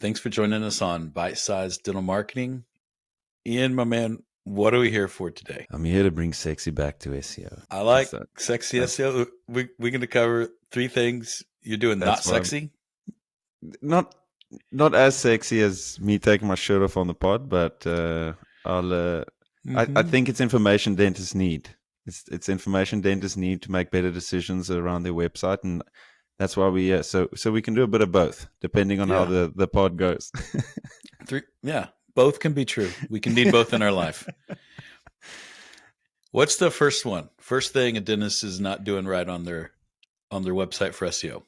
Thanks for joining us on Bite Size Dental Marketing. Ian, my man, what are we here for today? I'm here to bring sexy back to SEO. I like sexy SEO. We're going to cover three things. You're doing not sexy? Not as sexy as me taking my shirt off on the pod, but I think it's information dentists need. It's information dentists need to make better decisions around their website, and that's why we so we can do a bit of both depending on how the pod goes. Both can be true. We can need both in our life. What's the first one? First thing a dentist is not doing right on their website for SEO.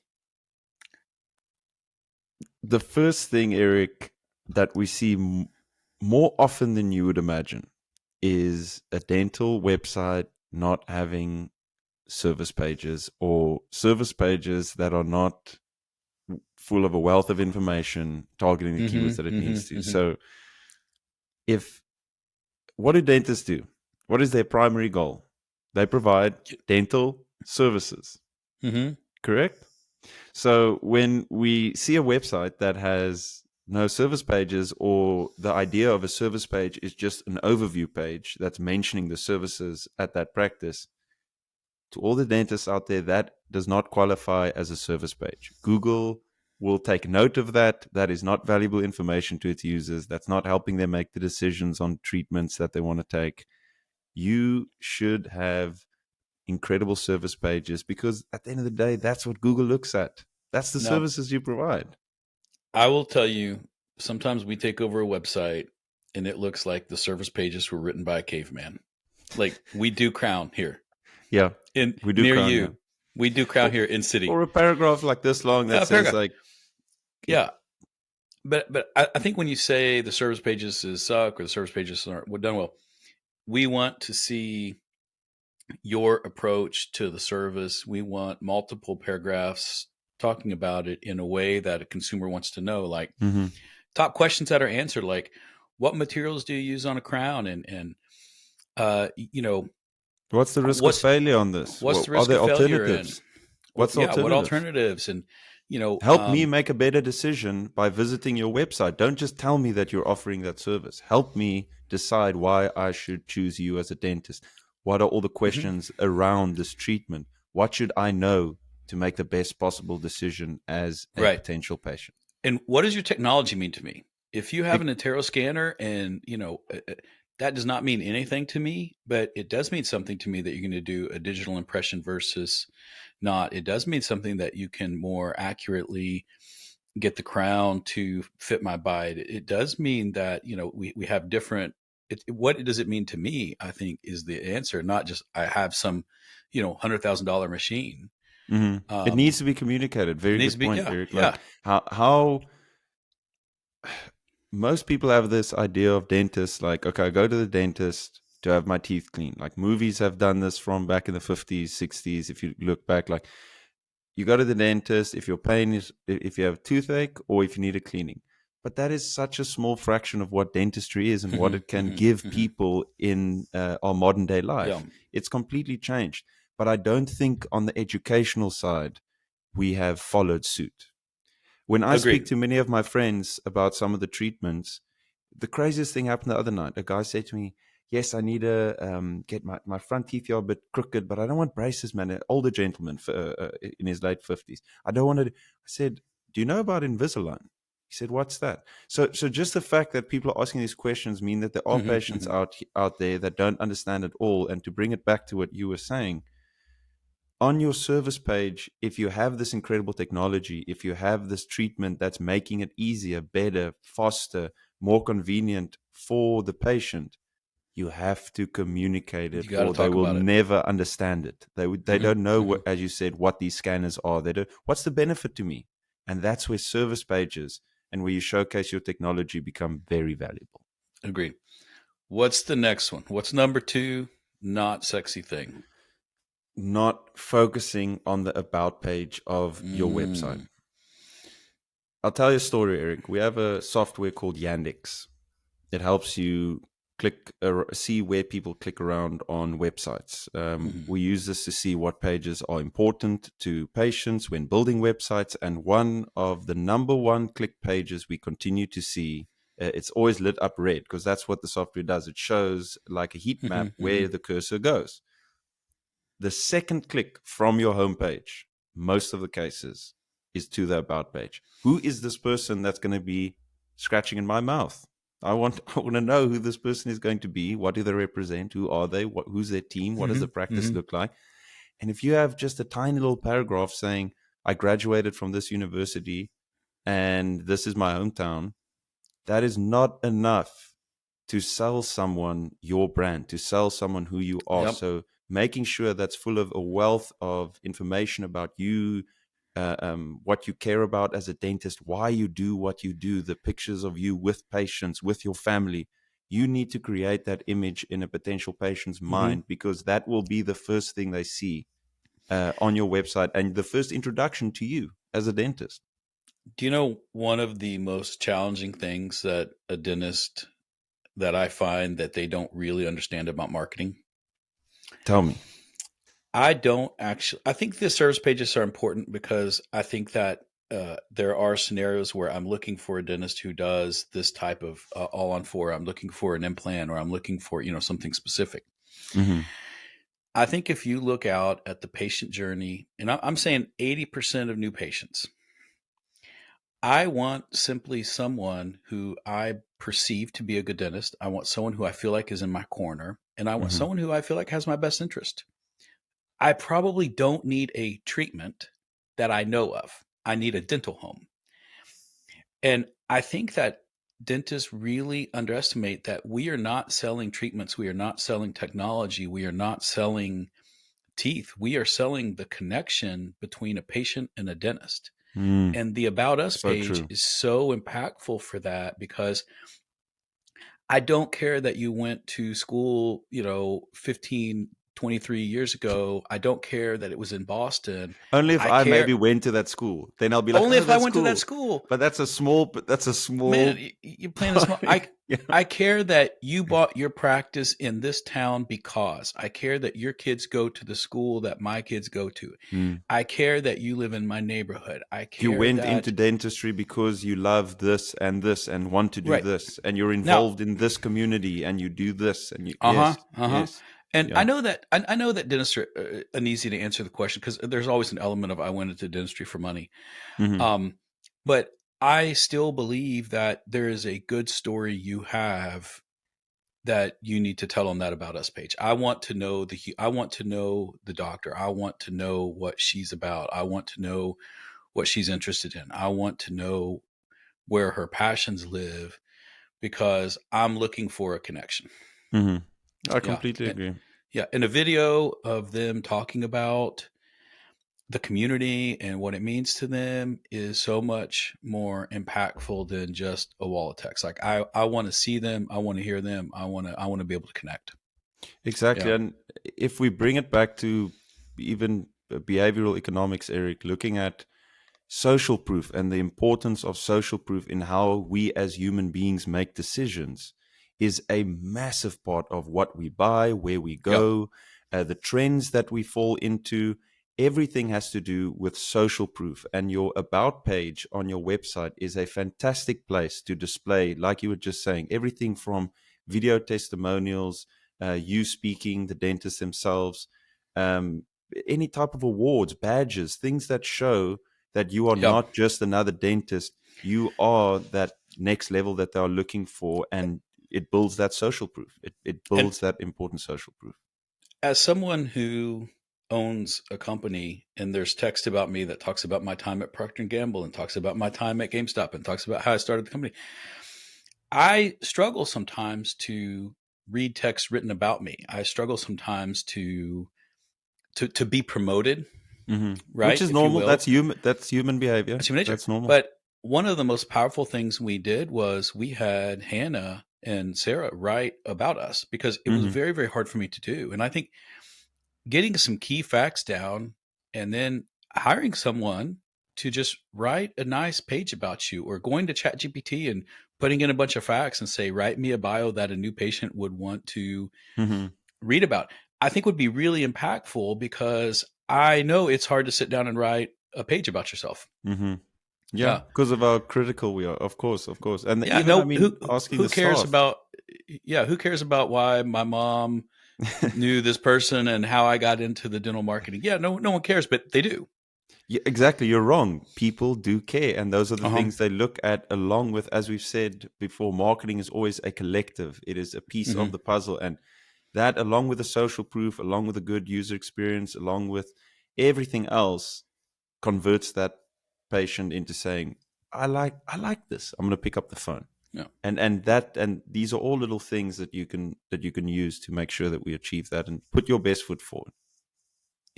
The first thing, Eric, that we see more often than you would imagine is a dental website not having service pages, or service pages that are not full of a wealth of information targeting the keywords that it needs to. So what do dentists do? What is their primary goal? They provide dental services. Correct? So when we see a website that has no service pages, or the idea of a service page is just an overview page that's mentioning the services at that practice, to all the dentists out there, that does not qualify as a service page. Google will take note of that. That is not valuable information to its users. That's not helping them make the decisions on treatments that they want to take. You should have incredible service pages, because at the end of the day, that's what Google looks at. That's the services you provide. I will tell you, sometimes we take over a website and it looks like the service pages were written by a caveman. Like we do Crown here. Yeah. We do near Crown, you. Yeah. We do Crown here in city. Or a paragraph like this long that says like. Yeah. But I think when you say the service pages suck or the service pages aren't done well, we want to see your approach to the service. We want multiple paragraphs talking about it in a way that a consumer wants to know, like top questions that are answered, like what materials do you use on a crown, and what's the risk of failure on this? What's the risk of failure? Alternatives? What alternatives? And help me make a better decision by visiting your website. Don't just tell me that you're offering that service. Help me decide why I should choose you as a dentist. What are all the questions around this treatment? What should I know to make the best possible decision as a potential patient? And what does your technology mean to me? If you have an iTero scanner, and that does not mean anything to me, but it does mean something to me that you're going to do a digital impression versus not. It does mean something that you can more accurately get the crown to fit my bite. It does mean that, we have different, what does it mean to me, I think, is the answer, not just I have some, $100,000 machine. It needs to be communicated. Very good point, Eric. Like how most people have this idea of dentists, like, okay, I go to the dentist to have my teeth cleaned. Like movies have done this from back in the 50s, 60s. If you look back, like you go to the dentist if if you have toothache or if you need a cleaning. But that is such a small fraction of what dentistry is and what it can give people in our modern day life. Yeah. It's completely changed. But I don't think on the educational side, we have followed suit. When I speak to many of my friends about some of the treatments, the craziest thing happened the other night. A guy said to me, yes, I need to get my front teeth are a bit crooked, but I don't want braces, man. An older gentleman in his late 50s. I don't want to. I said, do you know about Invisalign? He said, what's that? So just the fact that people are asking these questions mean that there are patients out there that don't understand it all. And to bring it back to what you were saying, on your service page, if you have this incredible technology, if you have this treatment that's making it easier, better, faster, more convenient for the patient, you have to communicate it, or they will never understand it. They don't know, as you said, what these scanners are. They don't. What's the benefit to me? And that's where service pages and where you showcase your technology become very valuable. Agreed. What's the next one? What's number 2 not sexy thing? Not focusing on the about page of your website. I'll tell you a story, Eric. We have a software called Yandex. It helps you see where people click around on websites. Hmm. We use this to see what pages are important to patients when building websites. And one of the number one click pages we continue to see, it's always lit up red because that's what the software does. It shows like a heat Hmm. map Hmm. where the cursor goes. The second click from your homepage, most of the cases, is to the about page. Who is this person that's going to be scratching in my mouth? I want to know who this person is going to be. What do they represent? Who are they? Who's their team? What does Hmm. the practice Hmm. look like? And if you have just a tiny little paragraph saying, I graduated from this university and this is my hometown, that is not enough to sell someone your brand, to sell someone who you are. Yep. So making sure that's full of a wealth of information about you, what you care about as a dentist, why you do what you do, the pictures of you with patients, with your family. You need to create that image in a potential patient's Hmm. mind because that will be the first thing they see on your website and the first introduction to you as a dentist. Do you know one of the most challenging things that a dentist that I find that they don't really understand about marketing? Tell me. I don't actually. I think the service pages are important because I think that there are scenarios where I'm looking for a dentist who does this type of all on four. I'm looking for an implant, or I'm looking for something specific. Mm-hmm. I think if you look out at the patient journey, and I'm saying 80% of new patients, I want simply someone who I perceive to be a good dentist. I want someone who I feel like is in my corner, and I want Mm-hmm. someone who I feel like has my best interest. I probably don't need a treatment that I know of. I need a dental home. And I think that dentists really underestimate that we are not selling treatments. We are not selling technology. We are not selling teeth. We are selling the connection between a patient and a dentist. Mm, And the About Us so page true. is so impactful for that because I don't care that you went to school, 15, 23 years ago. I don't care that it was in Boston. Only if I I care maybe went to that school, then I'll be like, only "Oh, if I that's went to that cool." school. But that's a Man, small you're playing a small. part. Yeah. I care that you bought your practice in this town because I care that your kids go to the school that my kids go to. Mm. I care that you live in my neighborhood. I You care went into that dentistry because you love this and want to do right this, and you're now. involved in this community, and you do this, and you Uh huh. yes, Uh huh. yes, And yeah. I know that dentists are uneasy to answer the question because there's always an element of I went into dentistry for money. Hmm. Um, but I still believe that there is a good story you have that you need to tell on that About Us page. I want to know the doctor. I want to know what she's about. I want to know what she's interested in. I want to know where her passions live because I'm looking for a connection. Hmm. I Yeah. completely And agree. yeah, and a video of them talking about the community and what it means to them is so much more impactful than just a wall of text. Like I want to see them, I want to hear them, I want to be able to connect. Exactly. Yeah. And if we bring it back to even behavioral economics, Eric, looking at social proof and the importance of social proof in how we as human beings make decisions is a massive part of what we buy, where we Yep. go, the trends that we fall into. Everything has to do with social proof. And your about page on your website is a fantastic place to display, like you were just saying, everything from video testimonials, you speaking, the dentists themselves, um, any type of awards, badges, things that show that you are Yep. not just another dentist. You are that next level that they are looking for. And it builds that social proof. It And builds that important social proof. as someone who owns a company and there's text about me that talks about my time at Procter and Gamble and talks about my time at GameStop and talks about how I started the company, I struggle sometimes to read text written about me. I struggle sometimes to be promoted, Which right? is If you normal. will. That's human behavior. That's human nature. That's normal. But one of the most powerful things we did was we had Hannah and Sarah write about us because it was Hmm. very, very hard for me to do. And I think getting some key facts down and then hiring someone. to just write a nice page about you, or going to ChatGPT and putting in a bunch of facts and say, write me a bio that a new patient would want to Mm-hmm. read about, I think would be really impactful, because I know it's hard to sit down and write a page about yourself. Mm-hmm. Yeah, Yeah. because of how critical we are. Of course, of course. And Yeah. even, I No, mean, asking who the cares staff. about, yeah, who cares about why my mom knew this person and how I got into the dental marketing? Yeah, no one cares, but they do. Yeah, exactly. You're wrong. People do care. And those are the Uh-huh. things they look at, along with, as we've said before, marketing is always a collective. It is a piece Mm-hmm. of the puzzle. And that, along with the social proof, along with a good user experience, along with everything else, converts that patient into saying, I like this. I'm going to pick up the phone. Yeah. And these are all little things that you can use to make sure that we achieve that and put your best foot forward.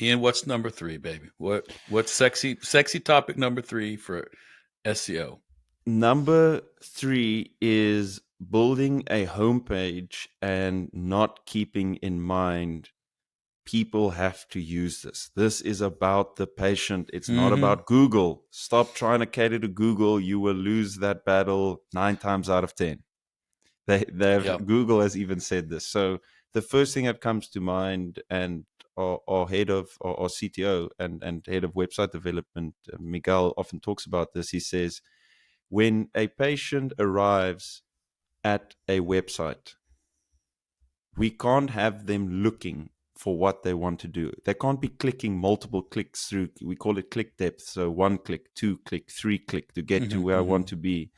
Ian, what's number 3, baby? What's sexy topic number 3 for SEO? Number 3 is building a homepage and not keeping in mind people have to use this. This is about the patient. It's not Mm-hmm. about Google. Stop trying to cater to Google. You will lose that battle 9 times out of 10. Yep. Google has even said this. So the first thing that comes to mind, and our head of our CTO and head of website development, Miguel, often talks about this. He says, when a patient arrives at a website, we can't have them looking for what they want to do. They can't be clicking multiple clicks through. We call it click depth. So 1 click, 2 click, 3 click to get to Mm-hmm. where I Mm-hmm. want to be.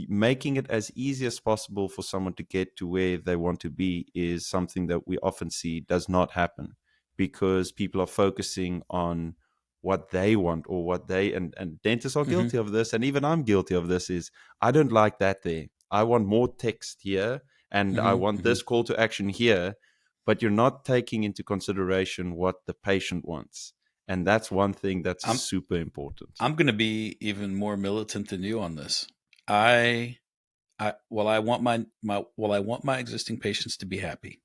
Making it as easy as possible for someone to get to where they want to be is something that we often see does not happen, because people are focusing on what they want, or what they, and dentists are Mm-hmm. guilty of this, and even I'm guilty of this, is I don't like that there. I want more text here, and I Mm-hmm. want Mm-hmm. this call to action here, but you're not taking into consideration what the patient wants. And that's one thing that's I'm super important. I'm going to be even more militant than you on this. I while I want I want my existing patients to be happy,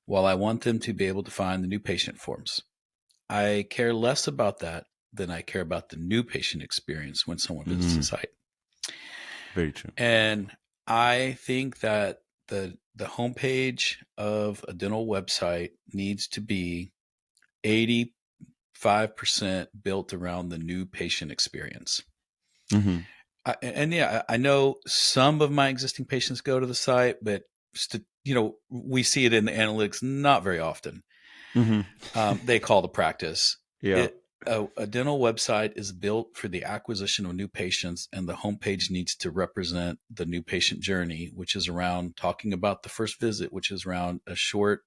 while I want them to be able to find the new patient forms, I care less about that than I care about the new patient experience when someone visits the Mm, site. very true. And I think that the homepage of a dental website needs to be 85% built around the new patient experience. Mm-hmm. I know some of my existing patients go to the site, but we see it in the analytics not very often. Mm-hmm. They call the practice. Yeah. A dental website is built for the acquisition of new patients, and the homepage needs to represent the new patient journey, which is around talking about the first visit, which is around a short,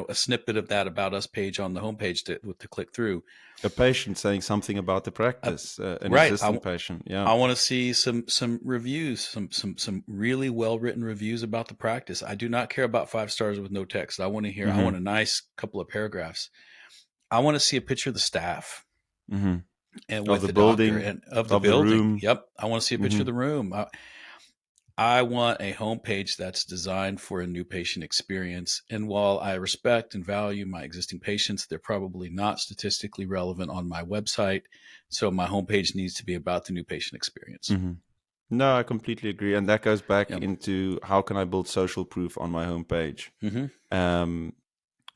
a snippet of that about us page on the homepage to click through. A patient saying something about the Uh, practice, an right. existing patient. Yeah. I want to see some reviews, some really well written reviews about the practice. I do not care about 5 stars with no text. I want to hear. I Mm-hmm. want a nice couple of paragraphs. I want to see a picture of the staff Mm-hmm. and Of with the the doctor building, and of the of the building. room. Yep. I want to see a picture Mm-hmm. of the room. I want a homepage that's designed for a new patient experience. And while I respect and value my existing patients, they're probably not statistically relevant on my website. So my homepage needs to be about the new patient experience. Mm-hmm. No, I completely agree. And that goes back Yep. into how can I build social proof on my homepage? Mm-hmm. Um,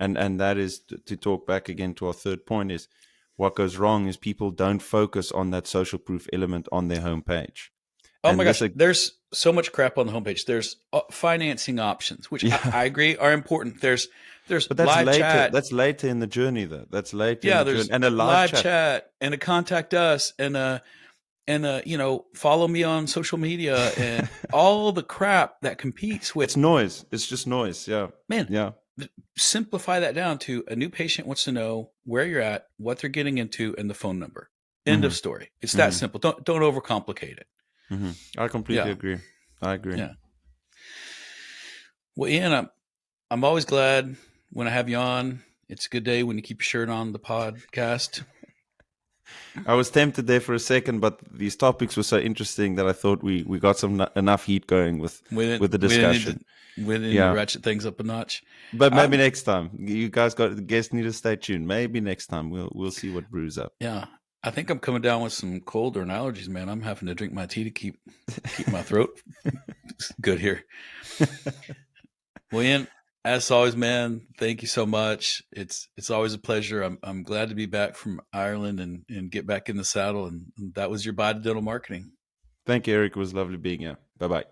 and that is to talk back again to our third point, is what goes wrong is people don't focus on that social proof element on their homepage. Oh my And this, gosh, there's so much crap on the homepage. There's financing options, which I, yeah, I agree are important. There's but that's live later. chat. That's later in the journey, though. That's later in Yeah, the journey, there's and a live live chat. chat and a contact us and follow me on social media and all the crap that competes with. It's noise. It's just noise. Yeah, Man, yeah. simplify that down to a new patient wants to know where you're at, what they're getting into, and the phone number. End Mm-hmm. of story. It's that Mm-hmm. simple. Don't overcomplicate it. Mm-hmm. I completely Yeah, agree. I agree. yeah. Well, Ian, I'm always glad when I have you on. It's a good day when you keep your shirt on the podcast. I was tempted there for a second, but these topics were so interesting that I thought we got enough heat going with We didn't, the we didn't need discussion. to, we didn't need to Yeah, ratchet things up a notch. but maybe I'm next time. You guys got the guests need to stay tuned. Maybe next time we'll see what brews up. Yeah, I think I'm coming down with some cold or an allergies, man. I'm having to drink my tea to keep my throat good here. Well, Ian, as always, man, thank you so much. It's always a pleasure. I'm glad to be back from Ireland and get back in the saddle. And that was your Body Dental Marketing. Thank you, Eric. It was lovely being here. Bye bye.